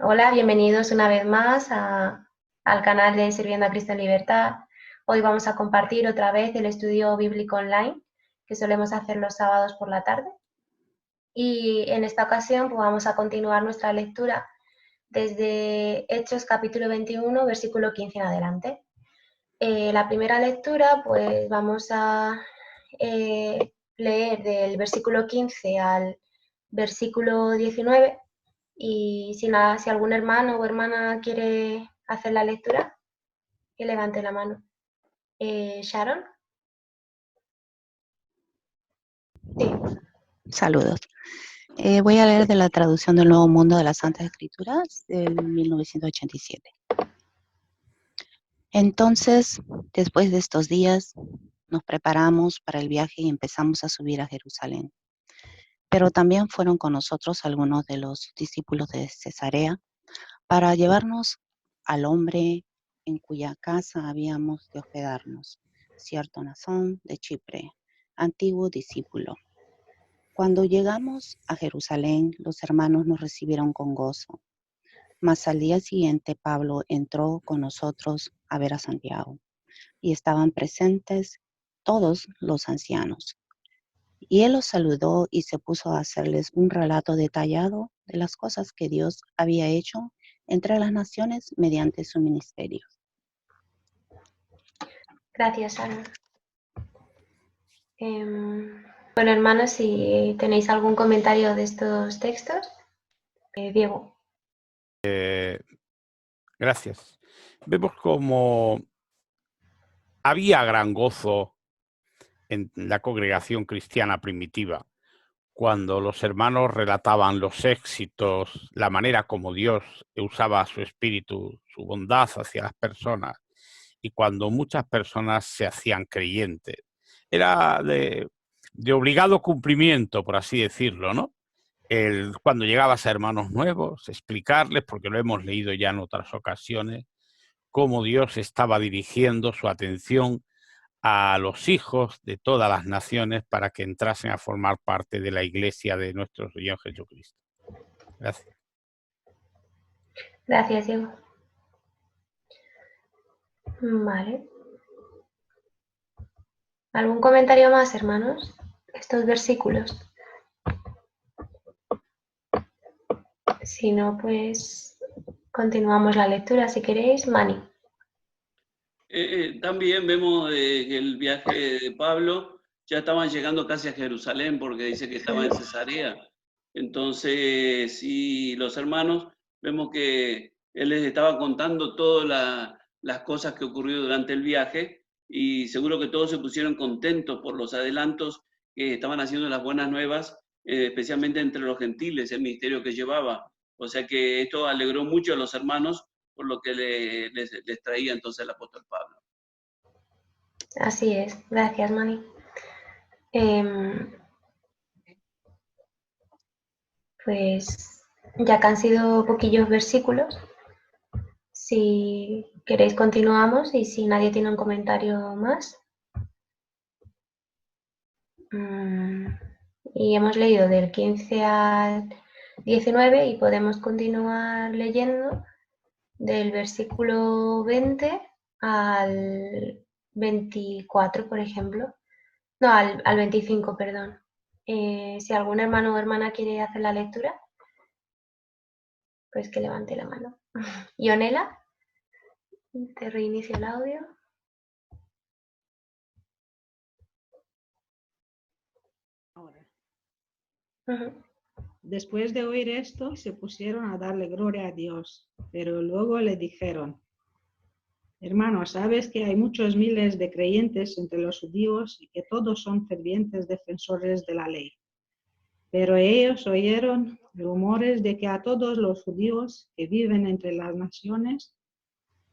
Hola, bienvenidos una vez más al canal de Sirviendo a Cristo en Libertad. Hoy vamos a compartir otra vez el estudio bíblico online que solemos hacer los sábados por la tarde. Y en esta ocasión pues, vamos a continuar nuestra lectura desde Hechos capítulo 21, versículo 15 en adelante. La primera lectura, pues vamos a leer del versículo 15 al versículo 19. Y si algún hermano o hermana quiere hacer la lectura, que levante la mano. Sharon. Sí. Saludos. Voy a leer de la traducción del Nuevo Mundo de las Santas Escrituras del 1987. Entonces, después de estos días, nos preparamos para el viaje y empezamos a subir a Jerusalén. Pero también fueron con nosotros algunos de los discípulos de Cesarea para llevarnos al hombre en cuya casa habíamos de hospedarnos, cierto Nazón de Chipre, antiguo discípulo. Cuando llegamos a Jerusalén, los hermanos nos recibieron con gozo. Mas al día siguiente Pablo entró con nosotros a ver a Santiago, y estaban presentes todos los ancianos. Y él los saludó y se puso a hacerles un relato detallado de las cosas que Dios había hecho entre las naciones mediante su ministerio. Gracias, Sharon. Bueno, hermanos, si tenéis algún comentario de estos textos. Diego. Gracias. Vemos como había gran gozo en la congregación cristiana primitiva cuando los hermanos relataban los éxitos, la manera como Dios usaba su espíritu, su bondad hacia las personas, y cuando muchas personas se hacían creyentes. Era de obligado cumplimiento, por así decirlo, ¿no? Cuando llegabas a hermanos nuevos, explicarles, porque lo hemos leído ya en otras ocasiones, cómo Dios estaba dirigiendo su atención a los hijos de todas las naciones para que entrasen a formar parte de la iglesia de nuestro Señor Jesucristo. Gracias. Gracias, Diego. Vale. ¿Algún comentario más, hermanos? Estos versículos. Si no, pues continuamos la lectura, si queréis. Mani. También vemos que el viaje de Pablo ya estaban llegando casi a Jerusalén porque dice que estaba en Cesarea. Entonces, sí, los hermanos, vemos que él les estaba contando todas las cosas que ocurrió durante el viaje y seguro que todos se pusieron contentos por los adelantos que estaban haciendo las buenas nuevas, especialmente entre los gentiles, el ministerio que llevaba. O sea que esto alegró mucho a los hermanos por lo que les traía entonces el apóstol Pablo. Así es, gracias, Mani. Pues ya que han sido poquillos versículos, si queréis continuamos y si nadie tiene un comentario más. Y hemos leído del 15 al 19 y podemos continuar leyendo del versículo 20 al 24, por ejemplo. No, al 25, perdón. Si algún hermano o hermana quiere hacer la lectura, pues que levante la mano. Ionela, te reinicio el audio. Ahora. Uh-huh. Después de oír esto, se pusieron a darle gloria a Dios, pero luego le dijeron: hermano, sabes que hay muchos miles de creyentes entre los judíos y que todos son fervientes defensores de la ley. Pero ellos oyeron rumores de que a todos los judíos que viven entre las naciones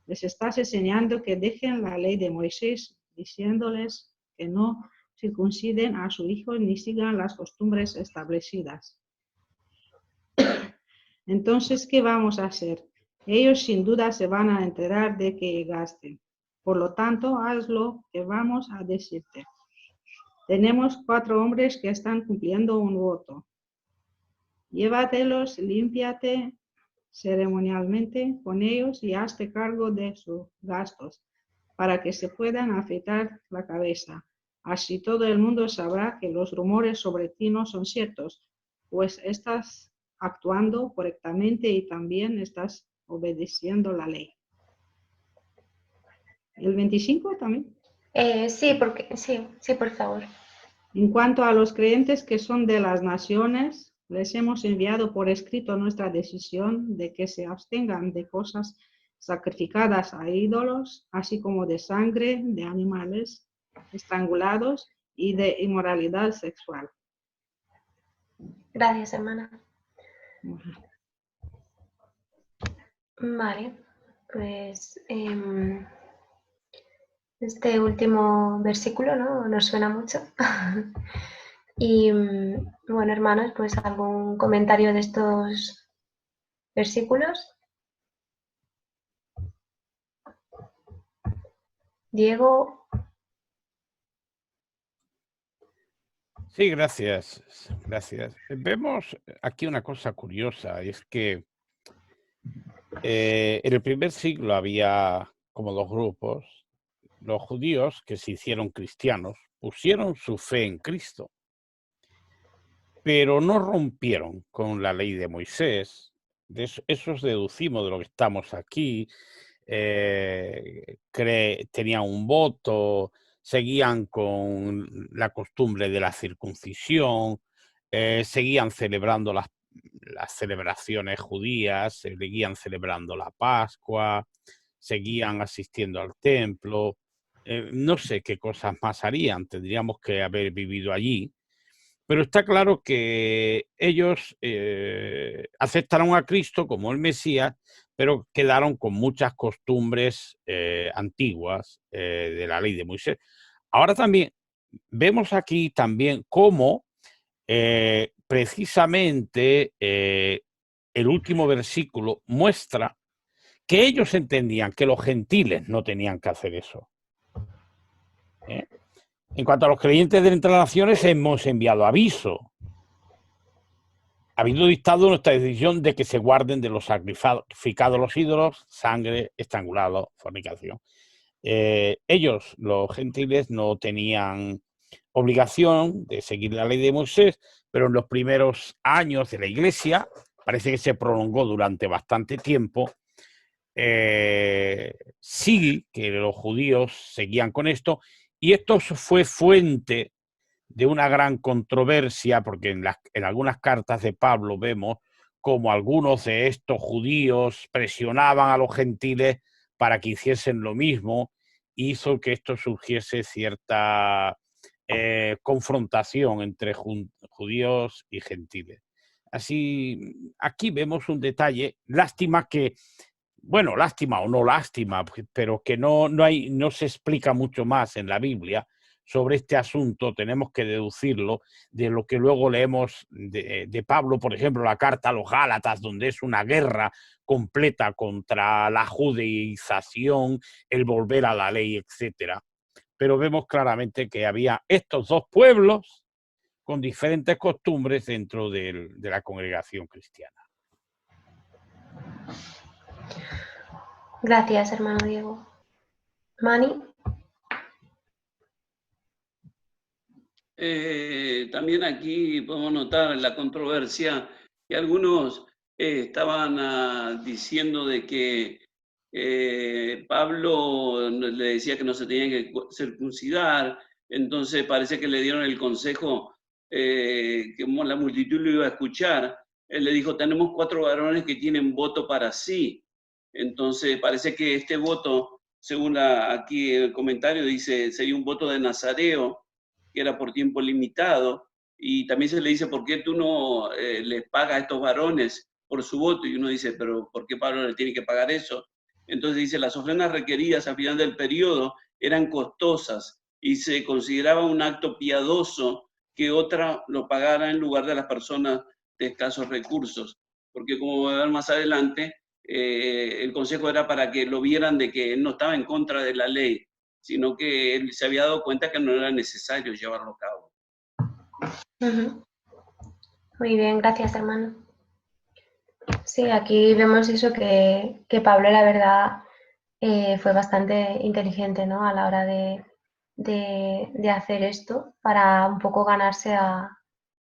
les estás enseñando que dejen la ley de Moisés, diciéndoles que no circunciden a su hijo ni sigan las costumbres establecidas. Entonces, ¿qué vamos a hacer? Ellos sin duda se van a enterar de que llegaste. Por lo tanto, haz lo que vamos a decirte. Tenemos 4 hombres que están cumpliendo un voto. Llévatelos, límpiate ceremonialmente con ellos y hazte cargo de sus gastos, para que se puedan afeitar la cabeza. Así todo el mundo sabrá que los rumores sobre ti no son ciertos, pues estás actuando correctamente y también estás obedeciendo la ley. ¿El 25 también? Sí, por favor. En cuanto a los creyentes que son de las naciones, les hemos enviado por escrito nuestra decisión de que se abstengan de cosas sacrificadas a ídolos, así como de sangre de animales estrangulados y de inmoralidad sexual. Gracias, hermana. Bueno. Vale, pues este último versículo, ¿no?, nos suena mucho. Y bueno, hermanos, pues algún comentario de estos versículos. Diego. Sí, gracias. Gracias. Vemos aquí una cosa curiosa, y es que en el primer siglo había como dos grupos. Los judíos que se hicieron cristianos pusieron su fe en Cristo, pero no rompieron con la ley de Moisés. De eso deducimos de lo que estamos aquí. Tenían un voto, seguían con la costumbre de la circuncisión, seguían celebrando las celebraciones judías, seguían celebrando la Pascua, seguían asistiendo al templo. No sé qué cosas más harían, tendríamos que haber vivido allí. Pero está claro que ellos aceptaron a Cristo como el Mesías, pero quedaron con muchas costumbres antiguas de la ley de Moisés. Ahora también vemos aquí también cómo precisamente el último versículo muestra que ellos entendían que los gentiles no tenían que hacer eso. En cuanto a los creyentes de entre las naciones, hemos enviado aviso, habiendo dictado nuestra decisión de que se guarden de los sacrificados los ídolos, sangre, estrangulado, fornicación. Ellos, los gentiles, no tenían obligación de seguir la ley de Moisés, pero en los primeros años de la Iglesia, parece que se prolongó durante bastante tiempo, sí que los judíos seguían con esto, y esto fue fuente de una gran controversia, porque en algunas cartas de Pablo vemos como algunos de estos judíos presionaban a los gentiles para que hiciesen lo mismo, hizo que esto surgiese cierta confrontación entre judíos y gentiles. Así, aquí vemos un detalle, lástima o no lástima, pero que no se explica mucho más en la Biblia sobre este asunto. Tenemos que deducirlo de lo que luego leemos de Pablo, por ejemplo, la carta a los Gálatas, donde es una guerra completa contra la judaización, el volver a la ley, etcétera. Pero vemos claramente que había estos dos pueblos con diferentes costumbres dentro de la congregación cristiana. Gracias, hermano Diego. Mani. También aquí podemos notar la controversia que algunos estaban diciendo de que Pablo le decía que no se tenía que circuncidar, entonces parece que le dieron el consejo que como la multitud lo iba a escuchar. Él le dijo, tenemos 4 varones que tienen voto para sí. Entonces parece que este voto, según aquí el comentario, dice, sería un voto de nazareo, que era por tiempo limitado, y también se le dice, ¿por qué tú no les pagas a estos varones por su voto? Y uno dice, pero ¿por qué Pablo le tiene que pagar eso? Entonces dice, las ofrendas requeridas al final del periodo eran costosas y se consideraba un acto piadoso que otra lo pagara en lugar de las personas de escasos recursos, porque como va a ver más adelante, el consejo era para que lo vieran de que él no estaba en contra de la ley, sino que él se había dado cuenta que no era necesario llevarlo a cabo. Muy bien, gracias, hermano. Sí, aquí vemos eso que Pablo, la verdad, fue bastante inteligente, ¿no? A la hora de hacer esto para un poco ganarse a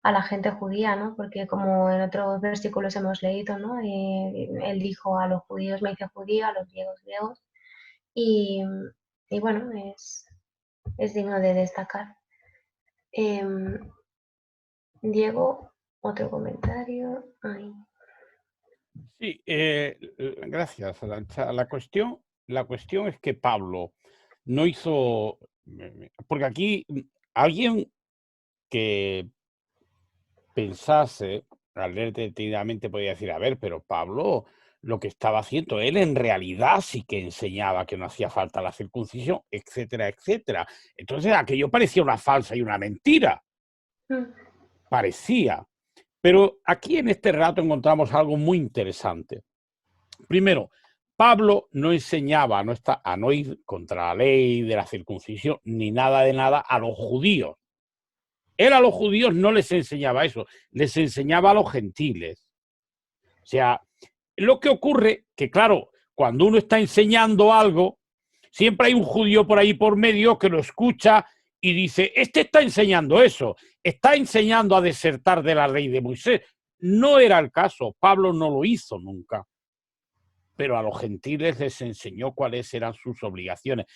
la gente judía, ¿no? Porque como en otros versículos hemos leído, ¿no? Él dijo a los judíos me hice judío, a los griegos griegos. Y, y bueno, es digno de destacar. Diego, otro comentario. Ay. Sí, gracias, Arancha. La cuestión es que Pablo no hizo, porque aquí alguien que pensase, al leer detenidamente podía decir, a ver, pero Pablo lo que estaba haciendo, él en realidad sí que enseñaba que no hacía falta la circuncisión, etcétera, etcétera. Entonces aquello parecía una falsa y una mentira, parecía. Pero aquí en este relato encontramos algo muy interesante. Primero, Pablo no enseñaba a no ir contra la ley de la circuncisión ni nada de nada a los judíos. Él a los judíos no les enseñaba eso, les enseñaba a los gentiles. O sea, lo que ocurre que, claro, cuando uno está enseñando algo, siempre hay un judío por ahí por medio que lo escucha y dice, este está enseñando eso, está enseñando a desertar de la ley de Moisés. No era el caso, Pablo no lo hizo nunca, pero a los gentiles les enseñó cuáles eran sus obligaciones.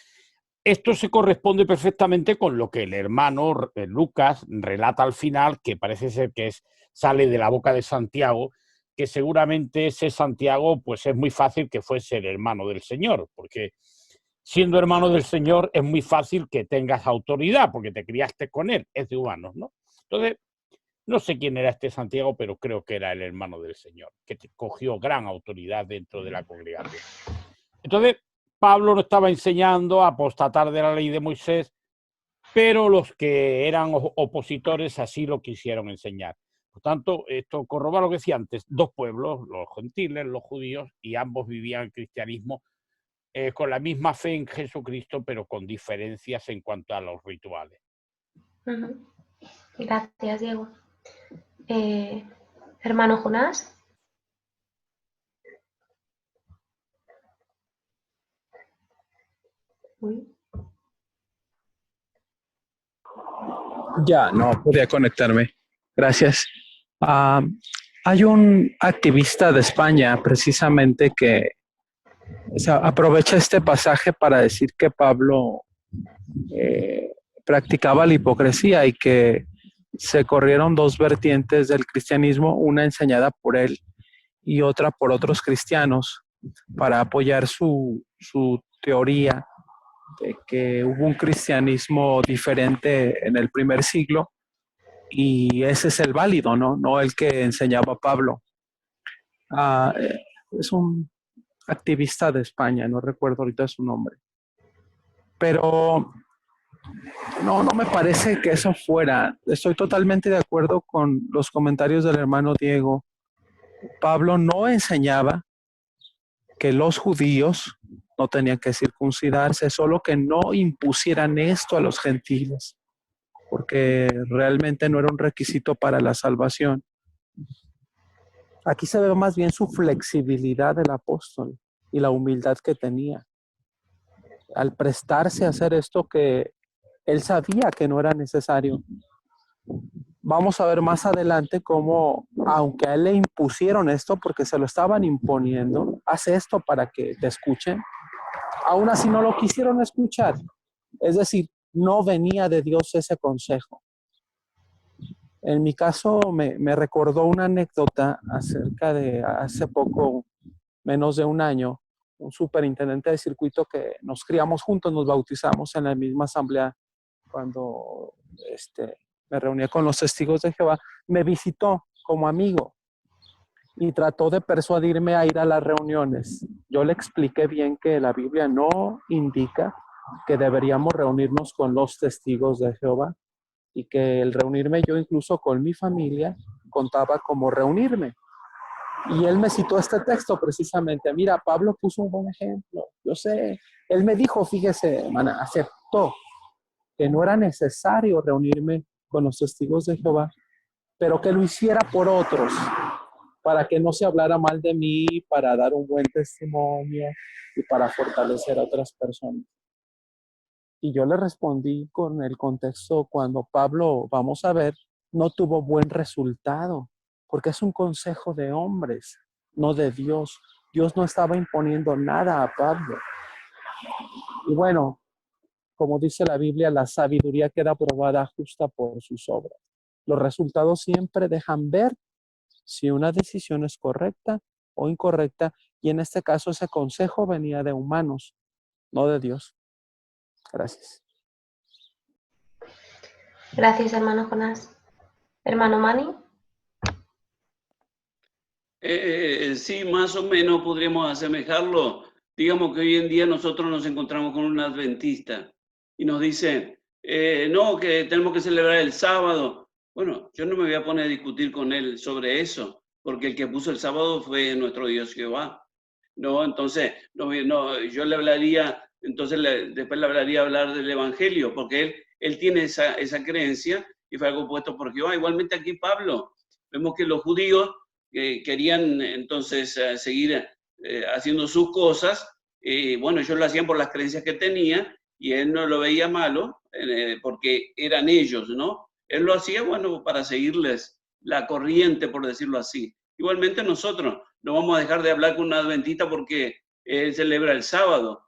Esto se corresponde perfectamente con lo que el hermano Lucas relata al final, que parece ser que sale de la boca de Santiago, que seguramente ese Santiago pues es muy fácil que fuese el hermano del Señor, porque siendo hermano del Señor es muy fácil que tengas autoridad, porque te criaste con él, es de humanos, ¿no? Entonces, no sé quién era este Santiago, pero creo que era el hermano del Señor, que cogió gran autoridad dentro de la congregación. Entonces, Pablo no estaba enseñando a apostatar de la ley de Moisés, pero los que eran opositores así lo quisieron enseñar. Por tanto, esto corrobora lo que decía antes, dos pueblos, los gentiles, los judíos, y ambos vivían el cristianismo con la misma fe en Jesucristo, pero con diferencias en cuanto a los rituales. Gracias, Diego. Hermano Jonás. Ya, no podía conectarme. Gracias. Hay un activista de España precisamente que aprovecha este pasaje para decir que Pablo practicaba la hipocresía y que se corrieron dos vertientes del cristianismo, una enseñada por él y otra por otros cristianos, para apoyar su teoría de que hubo un cristianismo diferente en el primer siglo y ese es el válido, no el que enseñaba Pablo. Es un activista de España, no recuerdo ahorita su nombre, pero no me parece que eso fuera. Estoy totalmente de acuerdo con los comentarios del hermano Diego. Pablo no enseñaba que los judíos no tenían que circuncidarse, solo que no impusieran esto a los gentiles, porque realmente no era un requisito para la salvación. Aquí se ve más bien su flexibilidad del apóstol y la humildad que tenía al prestarse a hacer esto que él sabía que no era necesario. Vamos a ver más adelante cómo, aunque a él le impusieron esto porque se lo estaban imponiendo, hace esto para que te escuchen, aún así no lo quisieron escuchar. Es decir, no venía de Dios ese consejo. En mi caso me recordó una anécdota acerca de hace poco, menos de un año, un superintendente de circuito que nos criamos juntos, nos bautizamos en la misma asamblea cuando me reuní con los testigos de Jehová, me visitó como amigo y trató de persuadirme a ir a las reuniones. Yo le expliqué bien que la Biblia no indica que deberíamos reunirnos con los testigos de Jehová y que el reunirme yo incluso con mi familia contaba como reunirme. Y él me citó este texto precisamente. Mira, Pablo puso un buen ejemplo. Yo sé, él me dijo, fíjese, hermana, aceptó que no era necesario reunirme con los testigos de Jehová, pero que lo hiciera por otros. para que no se hablara mal de mí, para dar un buen testimonio y para fortalecer a otras personas. Y yo le respondí con el contexto cuando Pablo, vamos a ver, no tuvo buen resultado, porque es un consejo de hombres, no de Dios. Dios no estaba imponiendo nada a Pablo. Y bueno, como dice la Biblia, la sabiduría queda probada justa por sus obras. Los resultados siempre dejan ver si una decisión es correcta o incorrecta, y en este caso ese consejo venía de humanos, no de Dios. Gracias. Gracias, hermano Jonás. Hermano Manny. Sí, más o menos podríamos asemejarlo. Digamos que hoy en día nosotros nos encontramos con un adventista y nos dicen, no, que tenemos que celebrar el sábado. Bueno, yo no me voy a poner a discutir con él sobre eso, porque el que puso el sábado fue nuestro Dios Jehová. No, entonces, yo le hablaría, entonces después le hablaría hablar del Evangelio, porque él tiene esa creencia y fue algo puesto por Jehová. Igualmente aquí Pablo, vemos que los judíos querían entonces seguir haciendo sus cosas. Bueno, ellos lo hacían por las creencias que tenía y él no lo veía malo porque eran ellos, ¿no? Él lo hacía, bueno, para seguirles la corriente, por decirlo así. Igualmente nosotros no vamos a dejar de hablar con un adventista porque él celebra el sábado.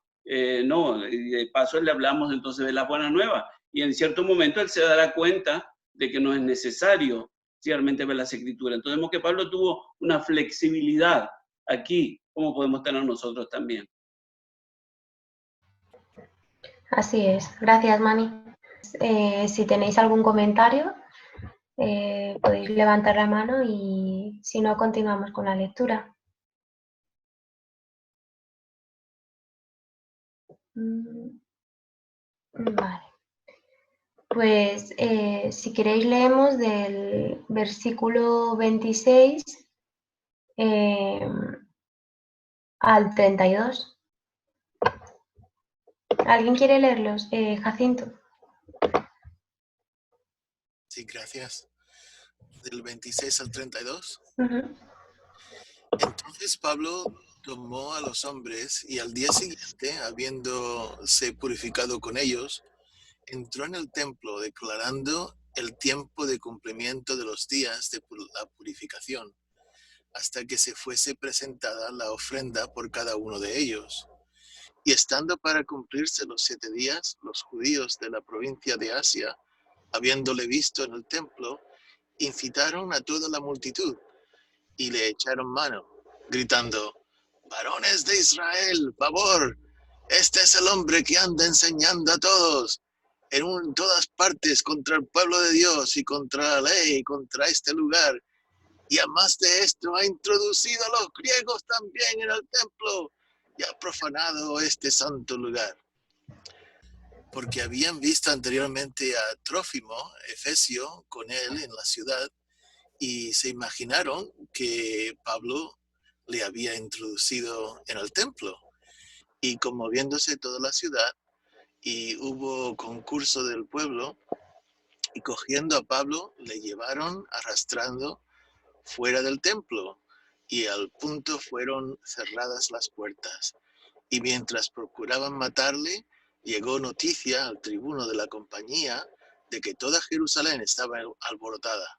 No, y de paso le hablamos entonces de la buena nueva. Y en cierto momento él se dará cuenta de que no es necesario realmente ver las escrituras. Entonces vemos que Pablo tuvo una flexibilidad aquí, como podemos tener nosotros también. Así es. Gracias, Mani. Si tenéis algún comentario, podéis levantar la mano y si no, continuamos con la lectura. Vale. Pues si queréis leemos del versículo 26 al 32. ¿Alguien quiere leerlos? Jacinto. Sí, gracias. Del 26 al 32. Uh-huh. Entonces Pablo tomó a los hombres y al día siguiente, habiéndose purificado con ellos, entró en el templo declarando el tiempo de cumplimiento de los días de la purificación, hasta que se fuese presentada la ofrenda por cada uno de ellos. Y estando para cumplirse los 7 días, los judíos de la provincia de Asia, habiéndole visto en el templo, incitaron a toda la multitud y le echaron mano, gritando: varones de Israel, favor, este es el hombre que anda enseñando a todos en todas partes contra el pueblo de Dios y contra la ley, contra este lugar. Y además de esto ha introducido a los griegos también en el templo y ha profanado este santo lugar. Porque habían visto anteriormente a Trófimo, Efesio, con él en la ciudad, y se imaginaron que Pablo le había introducido en el templo. Y conmoviéndose toda la ciudad, y hubo concurso del pueblo, y cogiendo a Pablo, le llevaron arrastrando fuera del templo, y al punto fueron cerradas las puertas. Y mientras procuraban matarle, llegó noticia al tribuno de la compañía de que toda Jerusalén estaba alborotada,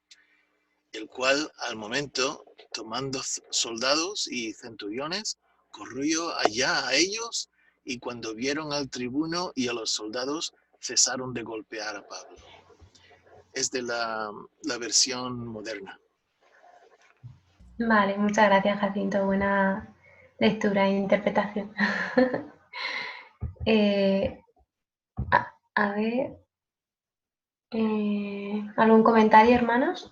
el cual al momento, tomando soldados y centuriones, corrió allá a ellos, y cuando vieron al tribuno y a los soldados, cesaron de golpear a Pablo. Es de la versión moderna. Vale, muchas gracias, Jacinto. Buena lectura e interpretación. A ver, ¿algún comentario, hermanos?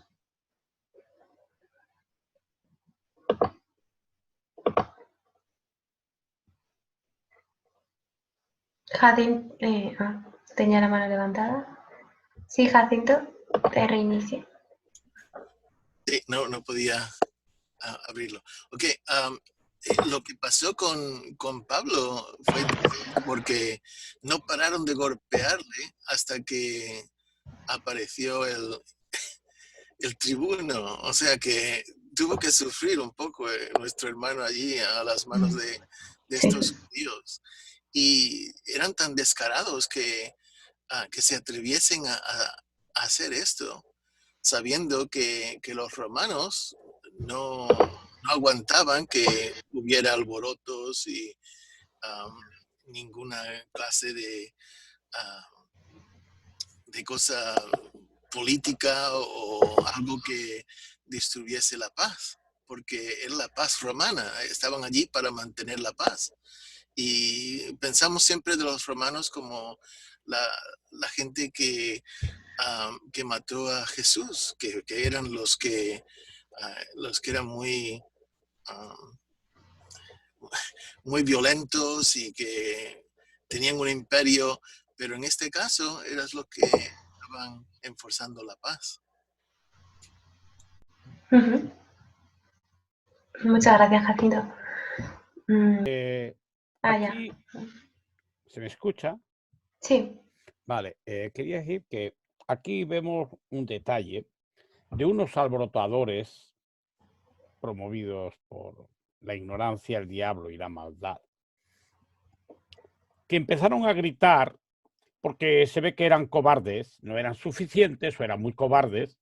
Jacinto, tenía la mano levantada. Sí, Jacinto, te reinicio. Sí, no podía abrirlo. Ok, lo que pasó con Pablo fue porque no pararon de golpearle hasta que apareció el tribuno. O sea que tuvo que sufrir un poco nuestro hermano allí a las manos de Sí. estos judíos. Y eran tan descarados que se atreviesen a hacer esto, sabiendo que los romanos no aguantaban que hubiera alborotos y ninguna clase de cosa política o algo que destruyese la paz, porque era la paz romana, estaban allí para mantener la paz. Y pensamos siempre de los romanos como la gente que mató a Jesús, que eran los que eran muy violentos y que tenían un imperio, pero en este caso eran los que estaban enforzando la paz. Ujú. Muchas gracias, Jacinto. Aquí, ¿se me escucha? Sí. Vale, quería decir que aquí vemos un detalle de unos alborotadores promovidos por la ignorancia, el diablo y la maldad, que empezaron a gritar porque se ve que eran cobardes, no eran suficientes o eran muy cobardes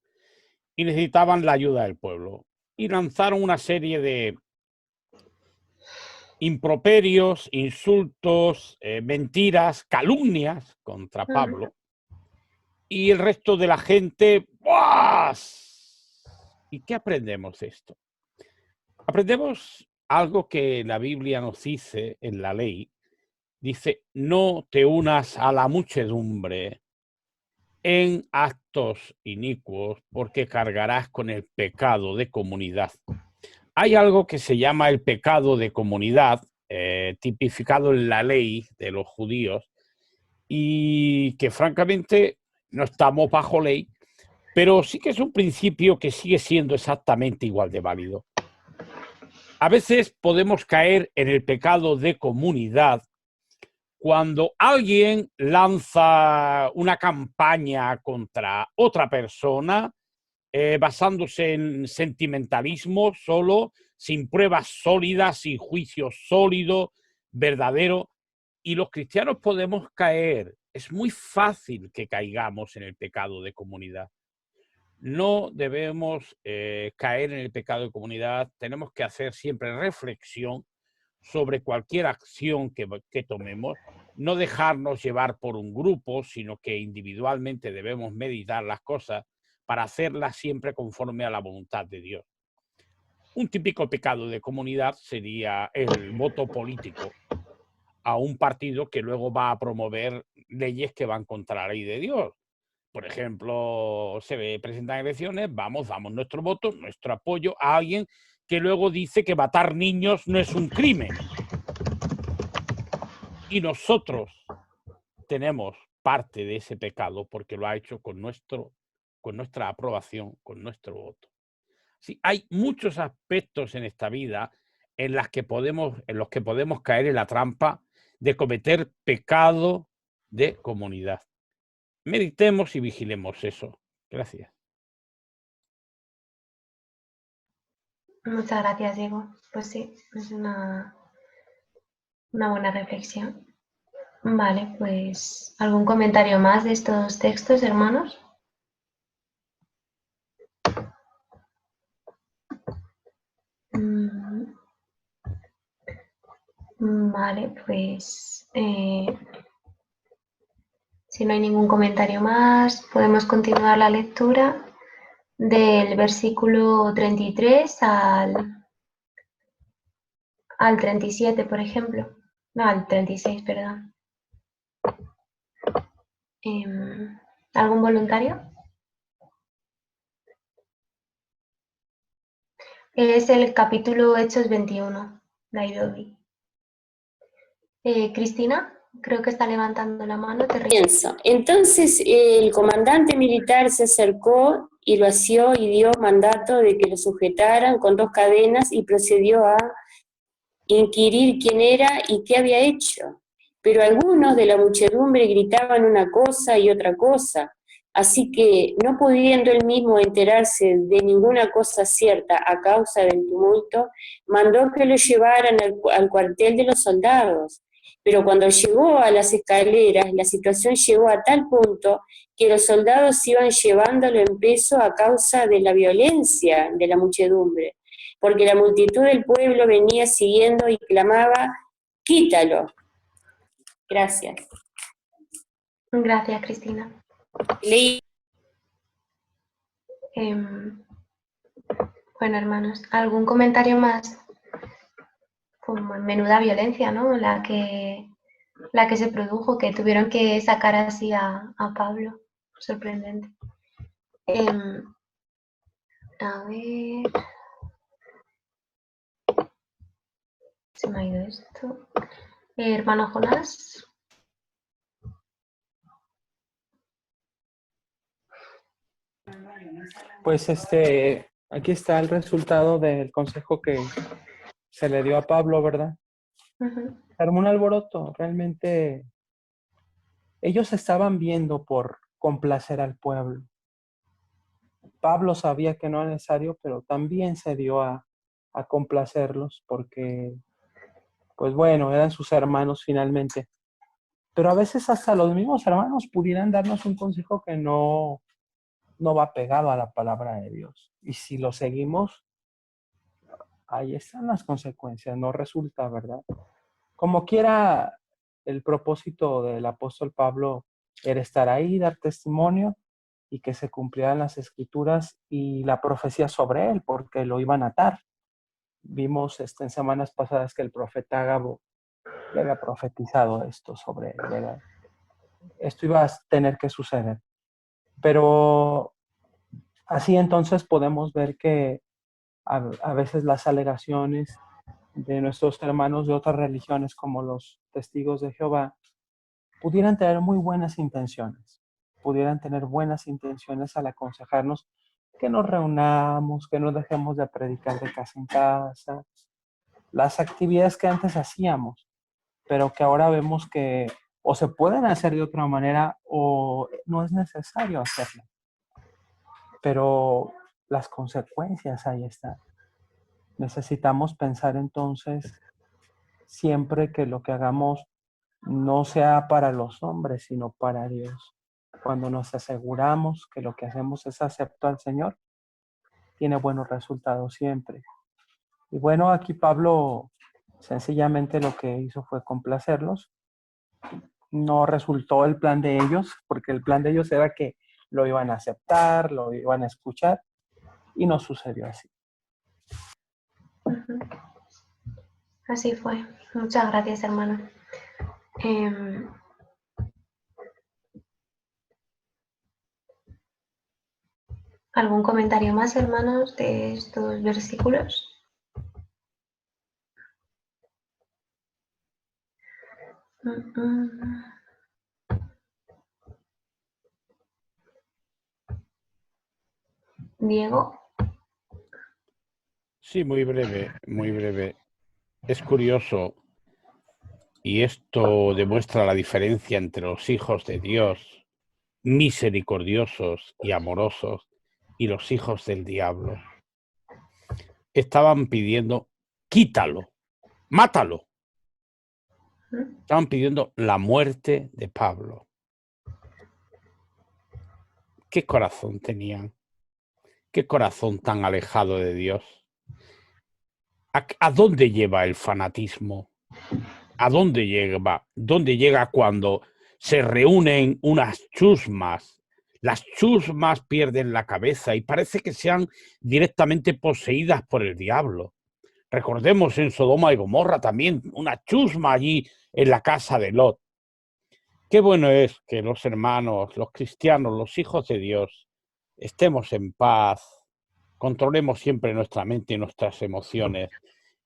y necesitaban la ayuda del pueblo. Y lanzaron una serie de improperios, insultos, mentiras, calumnias contra Pablo. Y el resto de la gente, ¡buah! ¿Y qué aprendemos de esto? Aprendemos algo que la Biblia nos dice en la ley. Dice, no te unas a la muchedumbre en actos inicuos porque cargarás con el pecado de comunidad. Hay algo que se llama el pecado de comunidad, tipificado en la ley de los judíos, y que francamente no estamos bajo ley, pero sí que es un principio que sigue siendo exactamente igual de válido. A veces podemos caer en el pecado de comunidad cuando alguien lanza una campaña contra otra persona, basándose en sentimentalismo solo, sin pruebas sólidas, sin juicio sólido, verdadero. Y los cristianos podemos caer, es muy fácil que caigamos en el pecado de comunidad. No debemos caer en el pecado de comunidad, tenemos que hacer siempre reflexión sobre cualquier acción que tomemos, no dejarnos llevar por un grupo, sino que individualmente debemos meditar las cosas para hacerlas siempre conforme a la voluntad de Dios. Un típico pecado de comunidad sería el voto político a un partido que luego va a promover leyes que van contra la ley de Dios. Por ejemplo, se presentan elecciones, damos nuestro voto, nuestro apoyo a alguien que luego dice que matar niños no es un crimen. Y nosotros tenemos parte de ese pecado porque lo ha hecho con nuestra aprobación, con nuestro voto. Sí, hay muchos aspectos en esta vida en los que podemos caer en la trampa de cometer pecado de comunidad. Meditemos y vigilemos eso. Gracias. Muchas gracias, Diego. Pues sí, es una buena reflexión. Vale, pues ¿algún comentario más de estos textos, hermanos? Vale, pues si no hay ningún comentario más, podemos continuar la lectura del versículo 33 al 37, por ejemplo. No, al 36, perdón. ¿Algún voluntario? Es el capítulo Hechos 21, Nairobi. Cristina, creo que está levantando la mano. Pienso. Entonces el comandante militar se acercó y lo asió y dio mandato de que lo sujetaran con 2 cadenas y procedió a inquirir quién era y qué había hecho. Pero algunos de la muchedumbre gritaban una cosa y otra cosa. Así que, no pudiendo él mismo enterarse de ninguna cosa cierta a causa del tumulto, mandó que lo llevaran al cuartel de los soldados. Pero cuando llegó a las escaleras, la situación llegó a tal punto que los soldados iban llevándolo en peso a causa de la violencia de la muchedumbre, porque la multitud del pueblo venía siguiendo y clamaba: «¡Quítalo!». Gracias. Gracias, Cristina. Leí. Bueno, hermanos, ¿algún comentario más? Pues menuda violencia, ¿no? La que se produjo, que tuvieron que sacar así a Pablo. Sorprendente. A ver... Se me ha ido esto. Hermano Jonás. Pues aquí está el resultado del consejo que se le dio a Pablo, ¿verdad? Armó un alboroto. Realmente ellos estaban viendo por complacer al pueblo. Pablo sabía que no era necesario, pero también se dio a complacerlos porque, pues bueno, eran sus hermanos finalmente. Pero a veces hasta los mismos hermanos pudieran darnos un consejo que no va pegado a la palabra de Dios. Y si lo seguimos, ahí están las consecuencias, no resulta, ¿verdad? Como quiera, el propósito del apóstol Pablo era estar ahí, dar testimonio y que se cumplieran las escrituras y la profecía sobre él, porque lo iban a atar. Vimos en semanas pasadas que el profeta Ágabo le había profetizado esto sobre él, ¿verdad? Esto iba a tener que suceder. Pero así entonces podemos ver que a veces las alegaciones de nuestros hermanos de otras religiones, como los testigos de Jehová, pudieran tener muy buenas intenciones. Pudieran tener buenas intenciones al aconsejarnos que nos reunamos, que no dejemos de predicar de casa en casa, las actividades que antes hacíamos, pero que ahora vemos que o se pueden hacer de otra manera o no es necesario hacerlo. Pero las consecuencias ahí están. Necesitamos pensar entonces siempre que lo que hagamos no sea para los hombres, sino para Dios. Cuando nos aseguramos que lo que hacemos es acepto al Señor, tiene buenos resultados siempre. Y bueno, aquí Pablo sencillamente lo que hizo fue complacerlos. No resultó el plan de ellos, porque el plan de ellos era que lo iban a aceptar, lo iban a escuchar, y no sucedió así. Así fue. Muchas gracias, hermano. ¿Algún comentario más, hermanos, de estos versículos? Diego. Sí, muy breve, muy breve. Es curioso, y esto demuestra la diferencia entre los hijos de Dios, misericordiosos y amorosos, y los hijos del diablo. Estaban pidiendo, quítalo, mátalo. Estaban pidiendo la muerte de Pablo. ¿Qué corazón tenían? ¿Qué corazón tan alejado de Dios? ¿A dónde lleva el fanatismo? ¿A dónde llega? ¿Dónde llega cuando se reúnen unas chusmas? Las chusmas pierden la cabeza y parece que sean directamente poseídas por el diablo. Recordemos en Sodoma y Gomorra también una chusma allí en la casa de Lot. Qué bueno es que los hermanos, los cristianos, los hijos de Dios, estemos en paz, controlemos siempre nuestra mente y nuestras emociones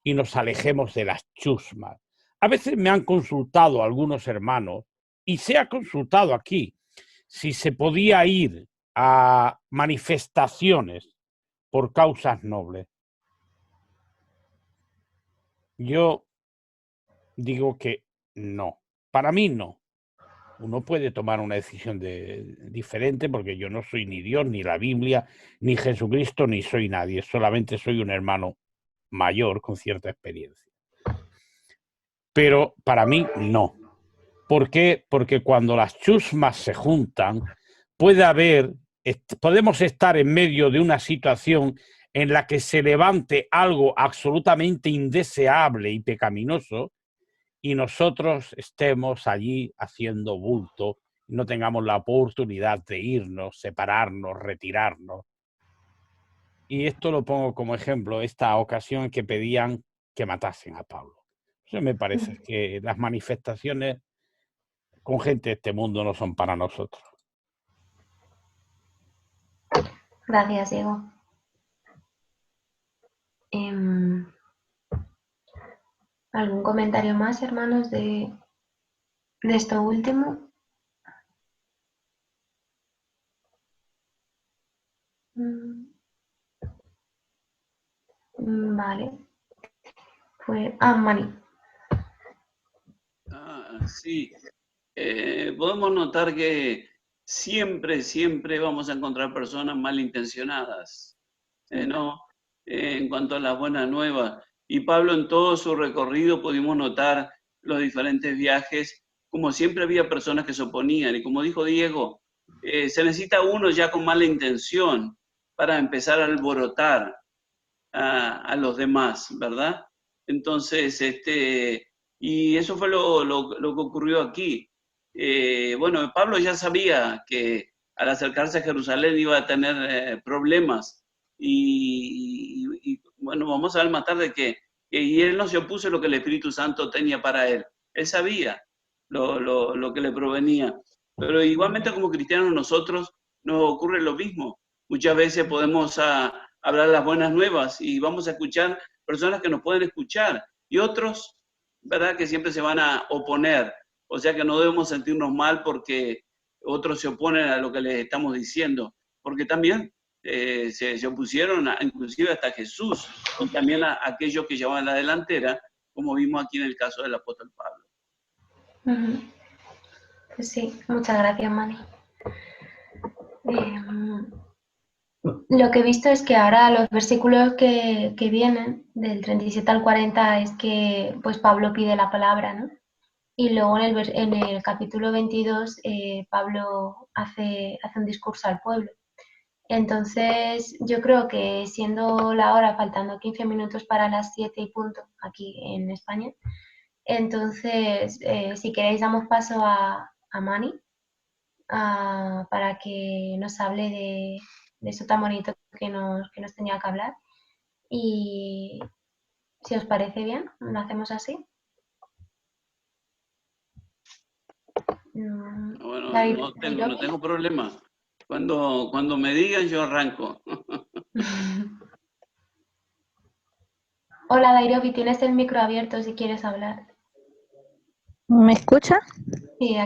y nos alejemos de las chusmas. A veces me han consultado algunos hermanos, y se ha consultado aquí, si se podía ir a manifestaciones por causas nobles. Yo digo que no, para mí no. Uno puede tomar una decisión diferente, porque yo no soy ni Dios, ni la Biblia, ni Jesucristo, ni soy nadie. Solamente soy un hermano mayor con cierta experiencia. Pero para mí no. ¿Por qué? Porque cuando las chusmas se juntan, podemos estar en medio de una situación en la que se levante algo absolutamente indeseable y pecaminoso y nosotros estemos allí haciendo bulto y no tengamos la oportunidad de irnos, separarnos, retirarnos. Y esto lo pongo como ejemplo, esta ocasión en que pedían que matasen a Pablo. Eso me parece que las manifestaciones con gente de este mundo no son para nosotros. Gracias, Diego. ¿Algún comentario más, hermanos, de esto último? Vale. Pues, Mani. Sí. Podemos notar que siempre vamos a encontrar personas malintencionadas, ¿no? En cuanto a las buenas nuevas. Y Pablo, en todo su recorrido pudimos notar los diferentes viajes, como siempre había personas que se oponían. Y como dijo Diego, se necesita uno ya con mala intención para empezar a alborotar a los demás, ¿verdad? Entonces, y eso fue lo que ocurrió aquí. Bueno, Pablo ya sabía que al acercarse a Jerusalén iba a tener problemas y bueno, vamos a ver más tarde que y él no se opuso a lo que el Espíritu Santo tenía para él. Él sabía lo que le provenía. Pero igualmente como cristianos nosotros nos ocurre lo mismo. Muchas veces podemos hablar las buenas nuevas y vamos a escuchar personas que nos pueden escuchar y otros, ¿verdad?, que siempre se van a oponer. O sea que no debemos sentirnos mal porque otros se oponen a lo que les estamos diciendo, porque también se opusieron inclusive hasta Jesús y también a aquellos que llevaban la delantera, como vimos aquí en el caso del apóstol Pablo. Pues sí, muchas gracias, Mani. Lo que he visto es que ahora los versículos que vienen, del 37 al 40, es que pues Pablo pide la palabra, ¿no? Y luego en el capítulo 22 Pablo hace un discurso al pueblo. Entonces yo creo que siendo la hora, faltando 15 minutos para las 7 y punto aquí en España, entonces si queréis damos paso a Mani para que nos hable de eso tan bonito que nos tenía que hablar. Y si os parece bien, lo hacemos así. Bueno, David, no tengo problema. Cuando me digan, yo arranco. Hola, Dairobi, tienes el micro abierto si quieres hablar. ¿Me escucha? Sí,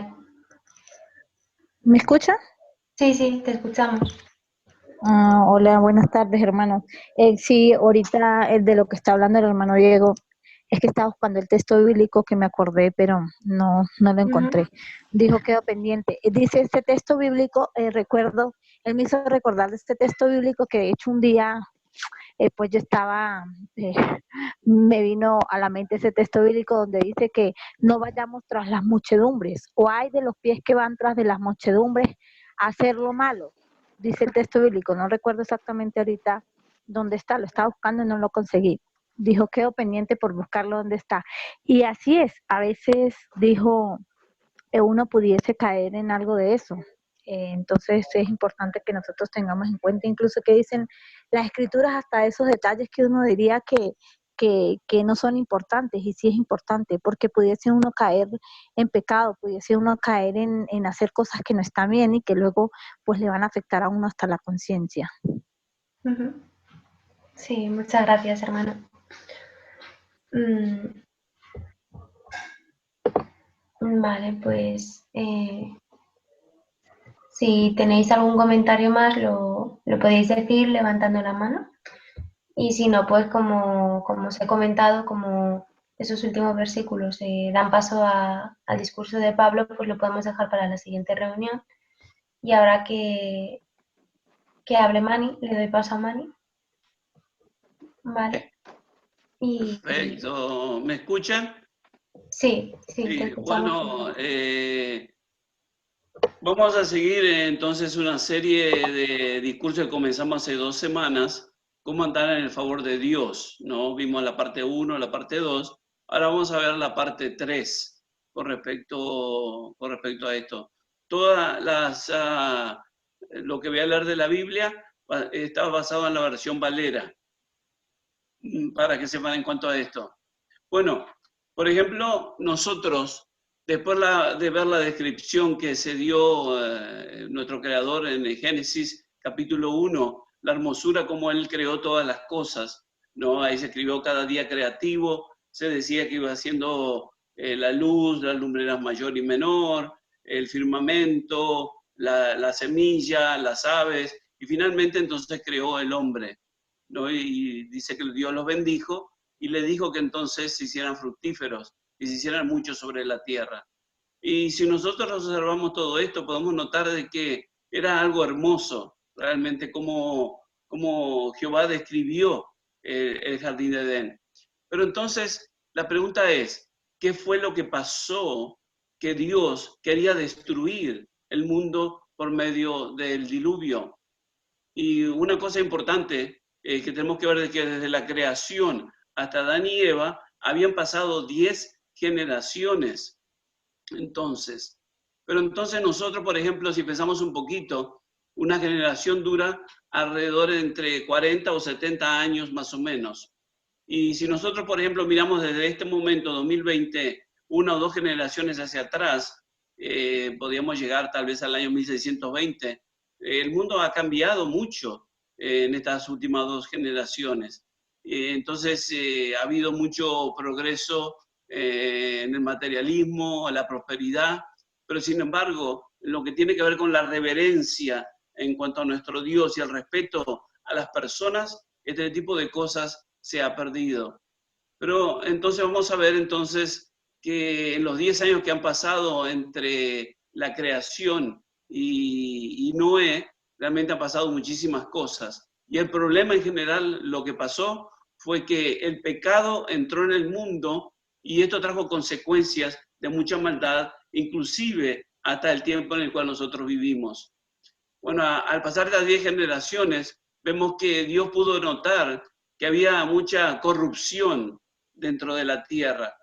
¿Me escucha? sí, te escuchamos. Hola, buenas tardes, hermanos. Sí, ahorita de lo que está hablando el hermano Diego, es que estaba buscando el texto bíblico que me acordé, pero no lo encontré. Dijo, quedó pendiente. Dice este texto bíblico, recuerdo, él me hizo recordar de este texto bíblico que de hecho un día, pues yo estaba, me vino a la mente ese texto bíblico donde dice que no vayamos tras las muchedumbres, o hay de los pies que van tras de las muchedumbres a hacer lo malo. Dice el texto bíblico, no recuerdo exactamente ahorita dónde está, lo estaba buscando y no lo conseguí. Dijo, quedo pendiente por buscarlo dónde está. Y así es, a veces dijo, uno pudiese caer en algo de eso. Entonces es importante que nosotros tengamos en cuenta, incluso que dicen las escrituras, hasta esos detalles que uno diría que no son importantes, y sí es importante, porque pudiese uno caer en pecado, pudiese uno caer en hacer cosas que no están bien y que luego pues le van a afectar a uno hasta la conciencia. Sí, muchas gracias, hermano. Vale, pues si tenéis algún comentario más lo podéis decir levantando la mano. Y si no, pues como os he comentado, como esos últimos versículos dan paso al discurso de Pablo, pues lo podemos dejar para la siguiente reunión. Y ahora que hable Mani, le doy paso a Mani. Vale. Perfecto. ¿Me escuchan? Sí, te Sí, escuchamos. bueno, vamos a seguir entonces una serie de discursos que comenzamos hace 2 semanas, cómo andar en el favor de Dios, ¿no? Vimos la parte 1, la parte 2, ahora vamos a ver la parte 3 con respecto a esto. Todas lo que voy a leer de la Biblia está basado en la versión Valera, para que sepan en cuanto a esto. Bueno, por ejemplo, nosotros, después de ver la descripción que se dio nuestro creador en el Génesis capítulo 1, la hermosura como él creó todas las cosas, ¿no? Ahí se escribió cada día creativo, se decía que iba haciendo la luz, las lumbreras mayor y menor, el firmamento, la semilla, las aves, y finalmente entonces creó el hombre, ¿no? Y dice que Dios los bendijo y le dijo que entonces se hicieran fructíferos y se hicieran muchos sobre la tierra. Y si nosotros observamos todo esto, podemos notar de que era algo hermoso, realmente como Jehová describió el jardín de Edén. Pero entonces la pregunta es, ¿qué fue lo que pasó que Dios quería destruir el mundo por medio del diluvio? Y una cosa importante que tenemos que ver es que desde la creación hasta Adán y Eva habían pasado 10 generaciones. Entonces, pero entonces nosotros, por ejemplo, si pensamos un poquito, una generación dura alrededor de entre 40 o 70 años más o menos. Y si nosotros, por ejemplo, miramos desde este momento, 2020, 1 o 2 generaciones hacia atrás, podríamos llegar tal vez al año 1620. El mundo ha cambiado mucho en estas últimas 2 generaciones. Entonces, ha habido mucho progreso en el materialismo, la prosperidad, pero sin embargo, lo que tiene que ver con la reverencia en cuanto a nuestro Dios y el respeto a las personas, este tipo de cosas se ha perdido. Pero entonces vamos a ver entonces que en los 10 años que han pasado entre la creación y Noé, realmente han pasado muchísimas cosas. Y el problema en general, lo que pasó fue que el pecado entró en el mundo y esto trajo consecuencias de mucha maldad, inclusive hasta el tiempo en el cual nosotros vivimos. Bueno, al pasar las 10 generaciones, vemos que Dios pudo notar que había mucha corrupción dentro de la tierra.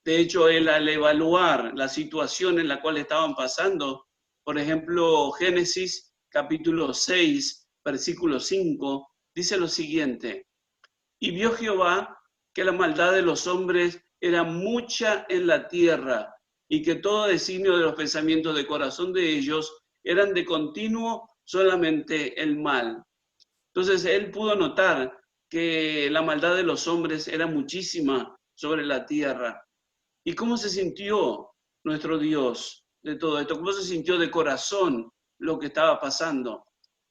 De hecho, él al evaluar la situación en la cual estaban pasando, por ejemplo, Génesis capítulo 6, versículo 5, dice lo siguiente: y vio Jehová que la maldad de los hombres era mucha en la tierra, y que todo designio de los pensamientos de corazón de ellos eran de continuo solamente el mal. Entonces él pudo notar que la maldad de los hombres era muchísima sobre la tierra. ¿Y cómo se sintió nuestro Dios de todo esto? ¿Cómo se sintió de corazón lo que estaba pasando?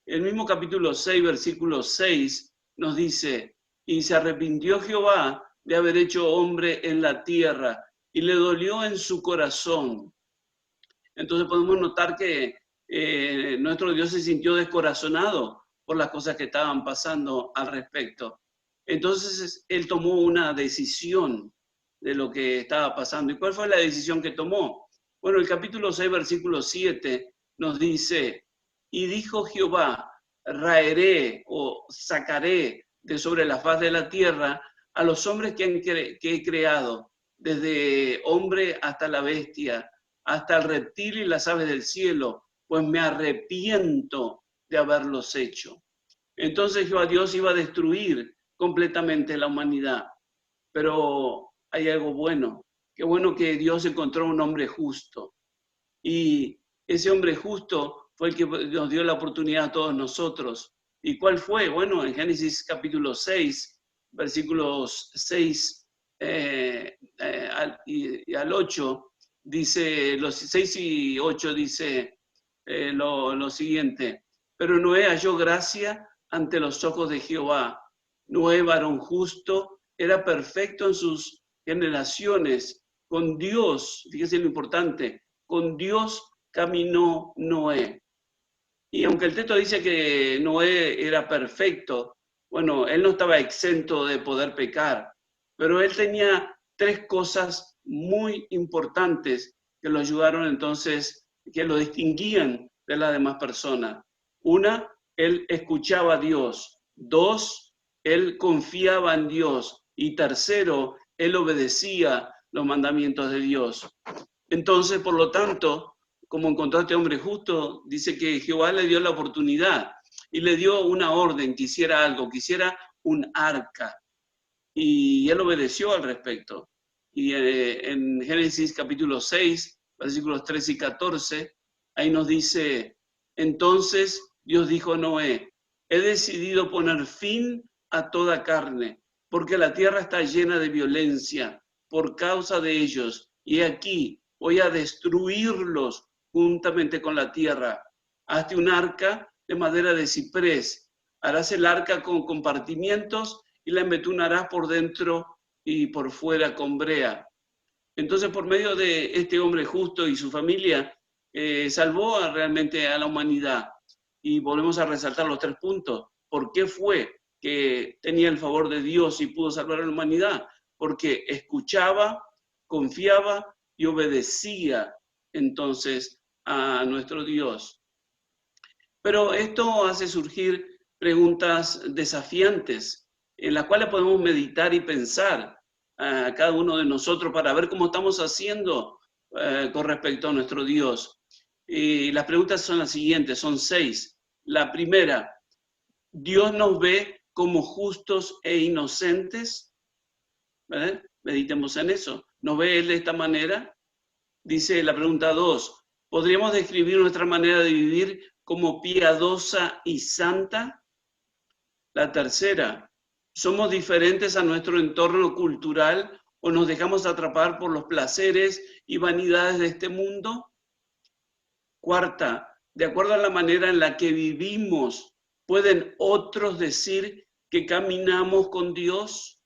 El mismo capítulo 6, versículo 6 nos dice: y se arrepintió Jehová de haber hecho hombre en la tierra, y le dolió en su corazón. Entonces podemos notar que nuestro Dios se sintió descorazonado por las cosas que estaban pasando al respecto. Entonces él tomó una decisión de lo que estaba pasando. ¿Y cuál fue la decisión que tomó? Bueno, el capítulo 6, versículo 7 nos dice: y dijo Jehová, raeré o sacaré de sobre la faz de la tierra a los hombres que he creado, desde hombre hasta la bestia, hasta el reptil y las aves del cielo, pues me arrepiento de haberlos hecho. Entonces Jehová Dios iba a destruir completamente la humanidad. Pero hay algo bueno. Qué bueno que Dios encontró un hombre justo. Y ese hombre justo fue el que nos dio la oportunidad a todos nosotros. ¿Y cuál fue? Bueno, en Génesis capítulo 6, versículos 6 al 8, dice, los 6 y 8 dice lo siguiente: pero Noé halló gracia ante los ojos de Jehová. Noé, varón justo, era perfecto en sus generaciones. Con Dios, fíjense lo importante, con Dios caminó Noé. Y aunque el texto dice que Noé era perfecto, bueno, él no estaba exento de poder pecar, pero él tenía 3 cosas muy importantes que lo ayudaron entonces, que lo distinguían de las demás personas. Una, él escuchaba a Dios. 2, él confiaba en Dios. Y tercero, él obedecía los mandamientos de Dios. Entonces, por lo tanto, como encontró a este hombre justo, dice que Jehová le dio la oportunidad y le dio una orden, que hiciera algo, que hiciera un arca. Y él obedeció al respecto. Y en Génesis capítulo 6, versículos 13 y 14, ahí nos dice, entonces Dios dijo a Noé, he decidido poner fin a toda carne, porque la tierra está llena de violencia por causa de ellos, y aquí voy a destruirlos juntamente con la tierra. Hazte un arca de madera de ciprés, harás el arca con compartimientos y la embetunarás por dentro y por fuera con brea. Entonces, por medio de este hombre justo y su familia, salvó realmente a la humanidad. Y volvemos a resaltar los 3 puntos. ¿Por qué fue que tenía el favor de Dios y pudo salvar a la humanidad? Porque escuchaba, confiaba y obedecía entonces a nuestro Dios. Pero esto hace surgir preguntas desafiantes en las cuales podemos meditar y pensar a cada uno de nosotros para ver cómo estamos haciendo con respecto a nuestro Dios. Y las preguntas son las siguientes, son 6. La primera, ¿Dios nos ve como justos e inocentes? ¿Verdad? Meditemos en eso. ¿Nos ve Él de esta manera? Dice la pregunta 2, ¿podríamos describir nuestra manera de vivir como piadosa y santa? La tercera, ¿somos diferentes a nuestro entorno cultural o nos dejamos atrapar por los placeres y vanidades de este mundo? Cuarta, de acuerdo a la manera en la que vivimos, ¿pueden otros decir que caminamos con Dios?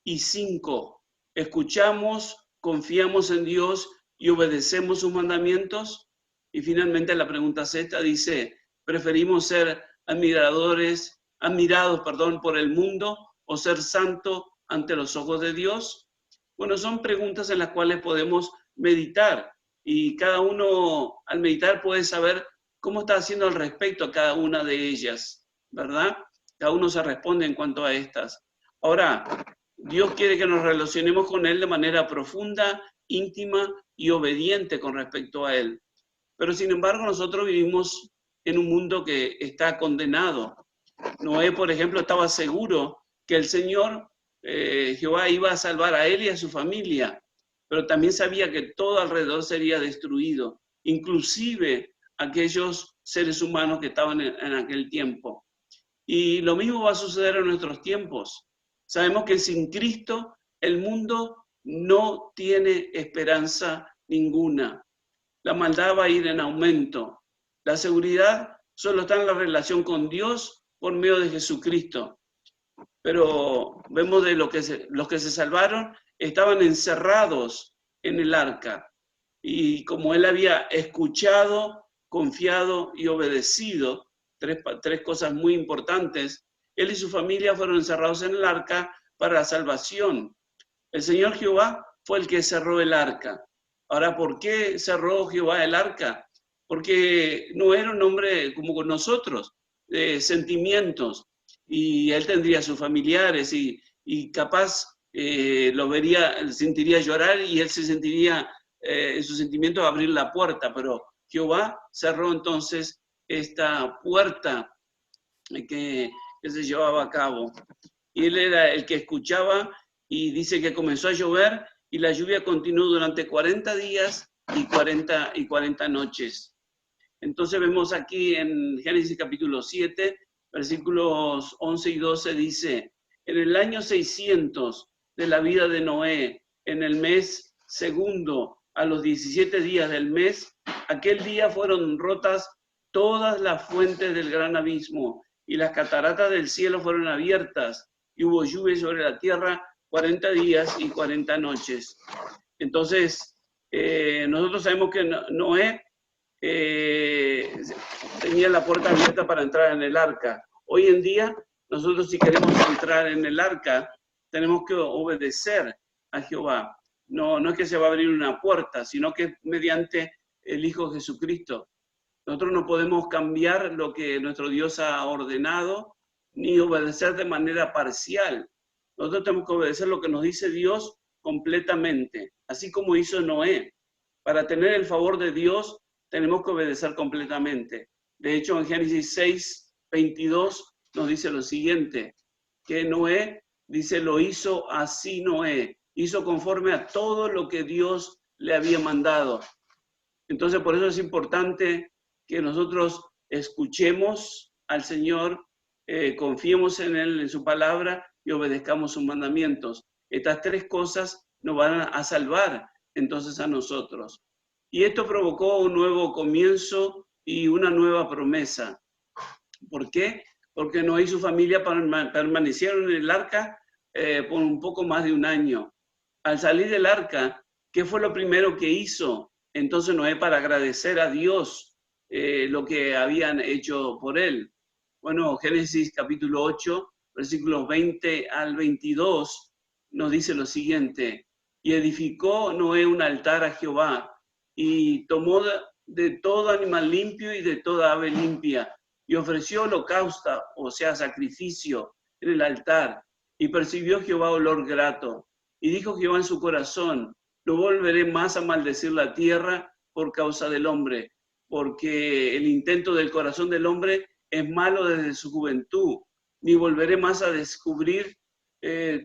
Y 5, ¿escuchamos, confiamos en Dios y obedecemos sus mandamientos? Y finalmente la pregunta 6 dice, ¿preferimos ser admirados por el mundo o ser santo ante los ojos de Dios? Bueno, son preguntas en las cuales podemos meditar y cada uno al meditar puede saber cómo está haciendo al respecto a cada una de ellas, ¿verdad? Cada uno se responde en cuanto a estas. Ahora, Dios quiere que nos relacionemos con Él de manera profunda, íntima y obediente con respecto a Él. Pero sin embargo, nosotros vivimos en un mundo que está condenado. Noé, por ejemplo, estaba seguro que el Señor, Jehová, iba a salvar a él y a su familia, pero también sabía que todo alrededor sería destruido, inclusive aquellos seres humanos que estaban en aquel tiempo. Y lo mismo va a suceder en nuestros tiempos. Sabemos que sin Cristo el mundo no tiene esperanza ninguna. La maldad va a ir en aumento. La seguridad solo está en la relación con Dios por medio de Jesucristo. Pero vemos de los que se salvaron estaban encerrados en el arca. Y como él había escuchado, confiado y obedecido, tres cosas muy importantes, él y su familia fueron encerrados en el arca para la salvación. El Señor Jehová fue el que cerró el arca. Ahora, ¿por qué cerró Jehová el arca? Porque no era un hombre como con nosotros, de sentimientos, y él tendría sus familiares y capaz lo vería, sentiría llorar y él se sentiría en sus sentimientos abrir la puerta, pero Jehová cerró entonces esta puerta que se llevaba a cabo. Y él era el que escuchaba y dice que comenzó a llover y la lluvia continuó durante 40 días y 40 noches. Entonces vemos aquí en Génesis capítulo 7, versículos 11 y 12 dice, en el año 600 de la vida de Noé, en el mes segundo, a los 17 días del mes, aquel día fueron rotas todas las fuentes del gran abismo y las cataratas del cielo fueron abiertas y hubo lluvia sobre la tierra 40 días y 40 noches. Entonces, nosotros sabemos que Noé tenía la puerta abierta para entrar en el arca. Hoy en día, nosotros si queremos entrar en el arca, tenemos que obedecer a Jehová. No es que se va a abrir una puerta, sino que mediante el Hijo Jesucristo. Nosotros no podemos cambiar lo que nuestro Dios ha ordenado, ni obedecer de manera parcial. Nosotros tenemos que obedecer lo que nos dice Dios completamente, así como hizo Noé. Para tener el favor de Dios, tenemos que obedecer completamente. De hecho, en Génesis 6, 22 nos dice lo siguiente, que Noé, dice, lo hizo así Noé, hizo conforme a todo lo que Dios le había mandado. Entonces, por eso es importante que nosotros escuchemos al Señor, confiemos en Él, en su palabra, y obedezcamos sus mandamientos. Estas tres cosas nos van a salvar entonces a nosotros. Y esto provocó un nuevo comienzo y una nueva promesa. ¿Por qué? Porque Noé y su familia permanecieron en el arca por un poco más de un año. Al salir del arca, ¿qué fue lo primero que hizo entonces Noé para agradecer a Dios lo que habían hecho por él? Bueno, Génesis capítulo 8, versículos 20 al 22, nos dice lo siguiente: y edificó Noé un altar a Jehová, y tomó de todo animal limpio y de toda ave limpia, y ofreció holocausto, o sea, sacrificio, en el altar, y percibió Jehová olor grato. Y dijo Jehová en su corazón: no volveré más a maldecir la tierra por causa del hombre, porque el intento del corazón del hombre es malo desde su juventud, ni volveré más a descubrir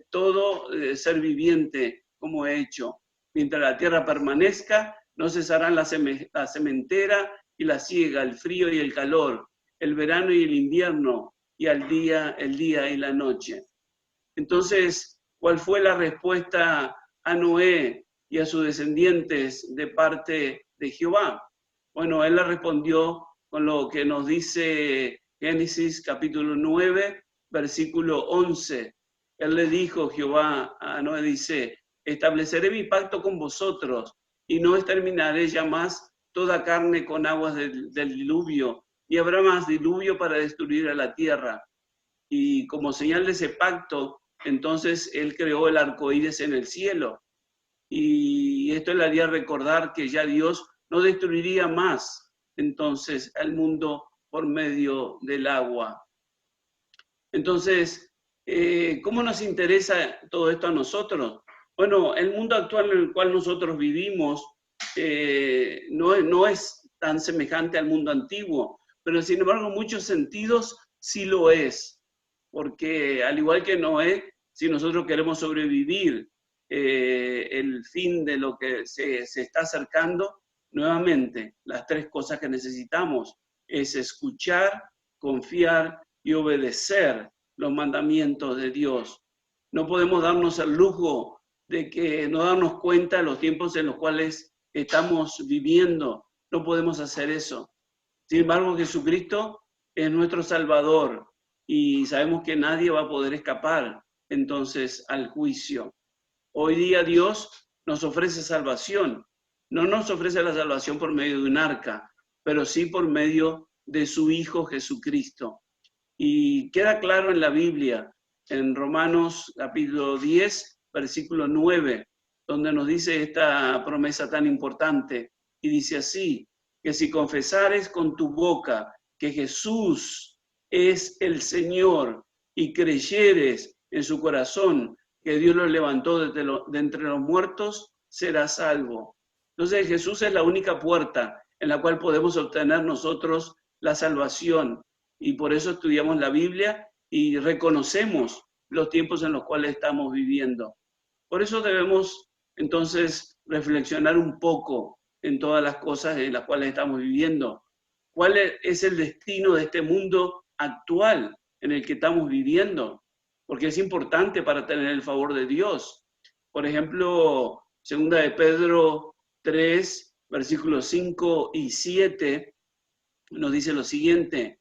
todo ser viviente como he hecho. Mientras la tierra permanezca, no cesarán la sementera y la siega, el frío y el calor, el verano y el invierno, y el día y la noche. Entonces, ¿cuál fue la respuesta a Noé y a sus descendientes de parte de Jehová? Bueno, él le respondió con lo que nos dice Génesis capítulo 9, versículo 11. Él le dijo, Jehová a Noé, dice: estableceré mi pacto con vosotros y no exterminaré ya más toda carne con aguas del diluvio, ni habrá más diluvio para destruir a la tierra. Y como señal de ese pacto, entonces él creó el arco iris en el cielo. Y esto le haría recordar que ya Dios no destruiría más entonces al mundo por medio del agua. Entonces, ¿cómo nos interesa todo esto a nosotros? Bueno, el mundo actual en el cual nosotros vivimos no es tan semejante al mundo antiguo, pero sin embargo en muchos sentidos sí lo es, porque al igual que Noé, si nosotros queremos sobrevivir el fin de lo que se está acercando, nuevamente las tres cosas que necesitamos es escuchar, confiar y obedecer los mandamientos de Dios. No podemos darnos el lujo de que no darnos cuenta de los tiempos en los cuales estamos viviendo. No podemos hacer eso. Sin embargo, Jesucristo es nuestro Salvador y sabemos que nadie va a poder escapar entonces al juicio. Hoy día Dios nos ofrece salvación. No nos ofrece la salvación por medio de un arca, pero sí por medio de su Hijo Jesucristo. Y queda claro en la Biblia, en Romanos capítulo 10, versículo 9, donde nos dice esta promesa tan importante, y dice así: que si confesares con tu boca que Jesús es el Señor y creyeres en su corazón que Dios lo levantó de entre los muertos, serás salvo. Entonces Jesús es la única puerta en la cual podemos obtener nosotros la salvación, y por eso estudiamos la Biblia y reconocemos los tiempos en los cuales estamos viviendo. Por eso debemos entonces reflexionar un poco en todas las cosas en las cuales estamos viviendo. ¿Cuál es el destino de este mundo actual en el que estamos viviendo? Porque es importante para tener el favor de Dios. Por ejemplo, 2 de Pedro 3, versículos 5 y 7, nos dice lo siguiente: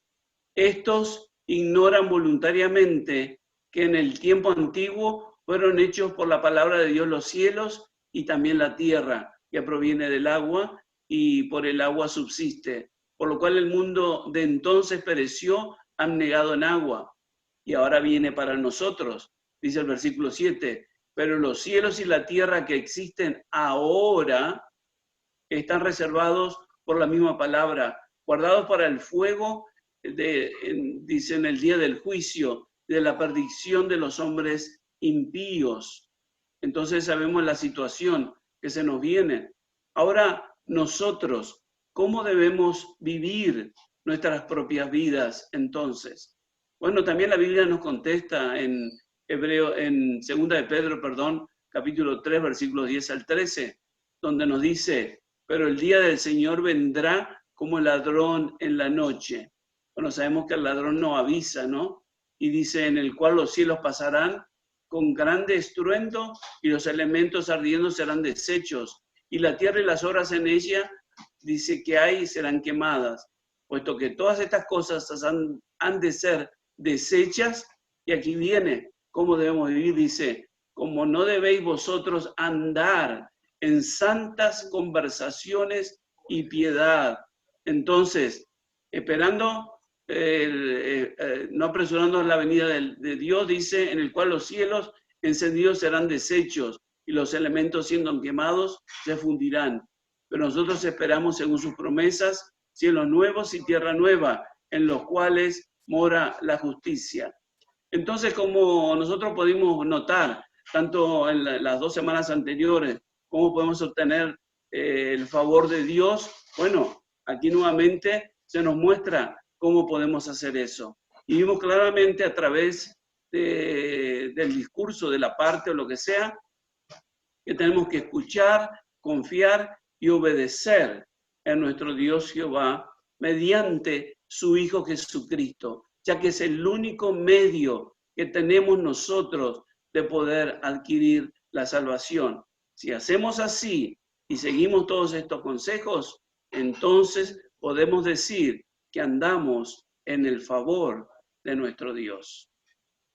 estos ignoran voluntariamente que en el tiempo antiguo Fueron hechos por la palabra de Dios los cielos y también la tierra, que proviene del agua y por el agua subsiste. Por lo cual el mundo de entonces pereció abnegado en agua. Y ahora viene para nosotros, dice el versículo 7, pero los cielos y la tierra que existen ahora están reservados por la misma palabra, guardados para el fuego, dice en el día del juicio, de la perdición de los hombres impíos. Entonces sabemos la situación que se nos viene. Ahora nosotros, ¿cómo debemos vivir nuestras propias vidas entonces? Bueno, también la Biblia nos contesta en segunda de Pedro, capítulo 3, versículos 10 al 13, donde nos dice, pero el día del Señor vendrá como el ladrón en la noche. Bueno, sabemos que el ladrón no avisa, ¿no? Y dice, en el cual los cielos pasarán con grande estruendo y los elementos ardiendo serán deshechos. Y la tierra y las obras en ella, dice que hay, serán quemadas. Puesto que todas estas cosas han de ser deshechas. Y aquí viene cómo debemos vivir, dice, como no debéis vosotros andar en santas conversaciones y piedad. Entonces, esperando, no apresurando la venida de Dios, dice, en el cual los cielos encendidos serán deshechos y los elementos siendo quemados se fundirán. Pero nosotros esperamos, según sus promesas, cielos nuevos y tierra nueva, en los cuales mora la justicia. Entonces, como nosotros pudimos notar, tanto en las 2 semanas anteriores, cómo podemos obtener el favor de Dios, bueno, aquí nuevamente se nos muestra cómo podemos hacer eso. Y vimos claramente a través del discurso, de la parte o lo que sea, que tenemos que escuchar, confiar y obedecer en nuestro Dios Jehová mediante su Hijo Jesucristo, ya que es el único medio que tenemos nosotros de poder adquirir la salvación. Si hacemos así y seguimos todos estos consejos, entonces podemos decir que andamos en el favor de nuestro Dios.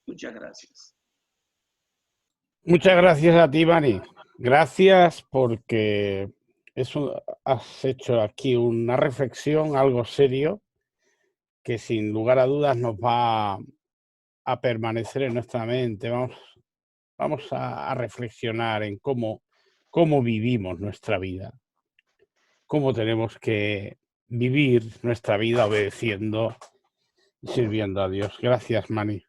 Muchas gracias. Muchas gracias a ti, Mani. Gracias porque has hecho aquí una reflexión, algo serio, que sin lugar a dudas nos va a permanecer en nuestra mente. Vamos a reflexionar en cómo vivimos nuestra vida, cómo tenemos que vivir nuestra vida obedeciendo y sirviendo a Dios. Gracias, Mani.